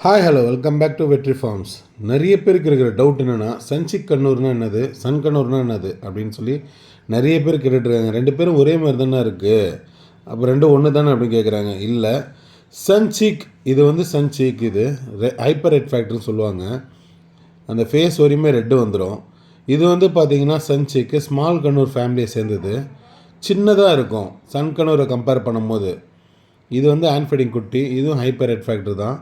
Hi hello welcome back to Vetri farms. நிறைய பேருக்கு இருக்கிற டவுட் என்னென்னா, சன்சிக் கண்ணூர்னா என்னது, சன் கண்ணூர்னா என்னது அப்படின்னு சொல்லி நிறைய பேர் கேட்டுட்ருக்காங்க. ரெண்டு பேரும் ஒரே மாதிரி தானே இருக்குது, அப்போ ரெண்டும் ஒன்று தானே அப்படின்னு கேட்குறாங்க. இல்லை, சன்சிக் இது வந்து சன்சிக், இது ஹைப்பர் ரெட் ஃபேக்டர்னு சொல்லுவாங்க. அந்த ஃபேஸ் வரையுமே ரெட்டு வந்துடும். இது வந்து பார்த்திங்கன்னா சன்சிக்கு ஸ்மால் கண்ணூர் ஃபேமிலியை சேர்ந்தது. சின்னதாக இருக்கும் சன் கண்ணூரை கம்பேர் பண்ணும்போது. இது வந்து ஆன்ஃபீடிங் குட்டி, இதுவும் ஹைப்பர் ரெட் ஃபேக்டர் தான்.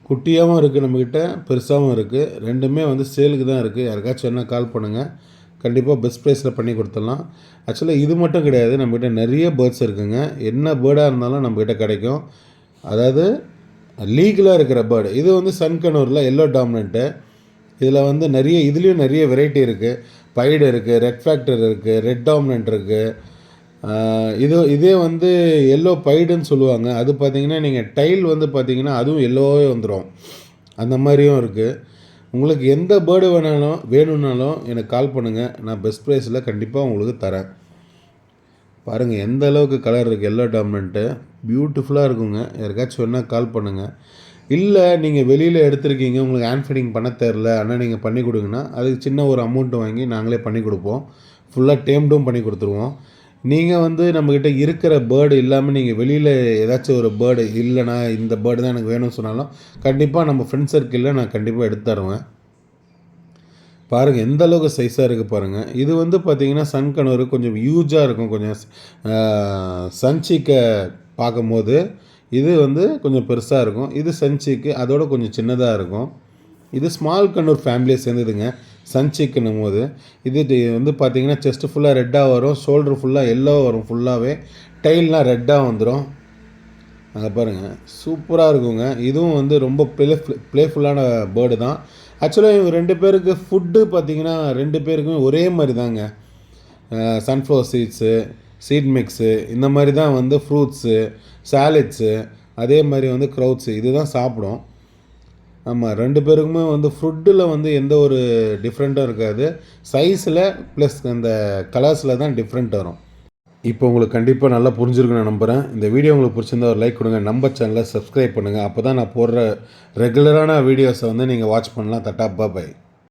குட்டியாகவும் இருக்குது நம்மக்கிட்ட, பெருசாகவும் இருக்குது. ரெண்டுமே வந்து சேலுக்கு தான் இருக்குது. யாருக்காச்சும் என்ன கால் பண்ணுங்கள், கண்டிப்பாக பெஸ்ட் ப்ரைஸில் பண்ணி கொடுத்துடலாம். ஆக்சுவலாக இது மட்டும் கிடையாது, நம்மக்கிட்ட நிறைய பேர்ட்ஸ் இருக்குதுங்க. என்ன பேர்டாக இருந்தாலும் நம்மக்கிட்ட கிடைக்கும். அதாவது லீகலாக இருக்கிற பேர்டு. இது வந்து சன் கண்ணூரில் எல்லோ டாமினண்ட்டு. இதில் வந்து இதுலேயும் நிறைய வெரைட்டி இருக்குது. பைடு இருக்குது, ரெட் ஃபேக்டர் இருக்குது, ரெட் டாமினண்ட் இருக்குது. இதே வந்து எல்லோ பைடுன்னு சொல்லுவாங்க. அது பார்த்திங்கன்னா நீங்கள் டைல் வந்து பார்த்திங்கன்னா அதுவும் எல்லோவே வந்துடும். அந்த மாதிரியும் இருக்குது. உங்களுக்கு எந்த பேர்டு வேணும்னாலும் எனக்கு கால் பண்ணுங்கள். நான் பெஸ்ட் ப்ரைஸில் கண்டிப்பாக உங்களுக்கு தரேன். பாருங்கள் எந்த அளவுக்கு கலர் இருக்குது. எல்லோ டாமினண்ட்டு பியூட்டிஃபுல்லாக இருக்குங்க. யாருக்காச்சும் வேணால் கால் பண்ணுங்கள். இல்லை நீங்கள் வெளியில் எடுத்துருக்கீங்க, உங்களுக்கு ஹேண்ட் ஃபீடிங் பண்ண தெரில, ஆனால் நீங்கள் பண்ணி கொடுங்கன்னா அதுக்கு சின்ன ஒரு அமௌண்ட்டு வாங்கி நாங்களே பண்ணி கொடுப்போம். ஃபுல்லாக டேம்டும் பண்ணி கொடுத்துருவோம். நீங்கள் வந்து நம்மக்கிட்ட இருக்கிற பேர்டு இல்லாமல் நீங்கள் வெளியில் ஏதாச்சும் ஒரு பேர்டு இல்லைனா இந்த பேர்டு தான் எனக்கு வேணும்னு சொன்னாலும் கண்டிப்பாக நம்ம ஃப்ரெண்ட் சர்க்கிளில் நான் கண்டிப்பாக எடுத்து தருவேன். பாருங்கள் எந்த அளவுக்கு சைஸாக இருக்குது பாருங்கள். இது வந்து பார்த்திங்கன்னா சன் கண்ணூர் கொஞ்சம் ஹியூஜாக இருக்கும். கொஞ்சம் சன்சிக்கை பார்க்கும்போது இது வந்து கொஞ்சம் பெருசாக இருக்கும். இது சன்சிக்கு அதோட கொஞ்சம் சின்னதாக இருக்கும். இது ஸ்மால் கண்ணூர் ஃபேமிலியை சேர்ந்ததுங்க. சன்சிக்குன்னும் போது இது வந்து பார்த்திங்கன்னா செஸ்ட்டு ஃபுல்லாக ரெட்டாக வரும், ஷோல்டர் ஃபுல்லாக எல்லோ வரும், ஃபுல்லாகவே டைல்லாம் ரெட்டாக வந்துடும். அங்கே பாருங்கள் சூப்பராக இருக்குங்க. இதுவும் வந்து ரொம்ப ப்ளேஃபுல்லான பேர்டு தான். ஆக்சுவலாக இவங்க ரெண்டு பேருக்கு ஃபுட்டு பார்த்திங்கன்னா ரெண்டு பேருக்குமே ஒரே மாதிரி தாங்க. சன்ஃப்ளவர் சீட்ஸு, சீட் மிக்ஸு, இந்த மாதிரி தான் வந்து ஃப்ரூட்ஸு, சாலட்ஸு, அதே மாதிரி வந்து க்ரௌட்ஸு இது தான் சாப்பிடும். ஆமாம், ரெண்டு பேருக்குமே வந்து ஃபுட்டில் வந்து எந்த ஒரு டிஃப்ரெண்ட்டும் இருக்காது. சைஸில் ப்ளஸ் அந்த கலர்ஸில் தான் டிஃப்ரெண்ட் வரும். இப்போ உங்களுக்கு கண்டிப்பாக நல்லா புரிஞ்சிருக்குன்னு நான் நம்புகிறேன். இந்த வீடியோ உங்களுக்கு பிடிச்சிருந்தா ஒரு லைக் கொடுங்க. நம்ம சேனலை சப்ஸ்கிரைப் பண்ணுங்கள். அப்போ தான் நான் போடுற ரெகுலரான வீடியோஸை வந்து நீங்கள் வாட்ச் பண்ணலாம். தட்டா பாய்.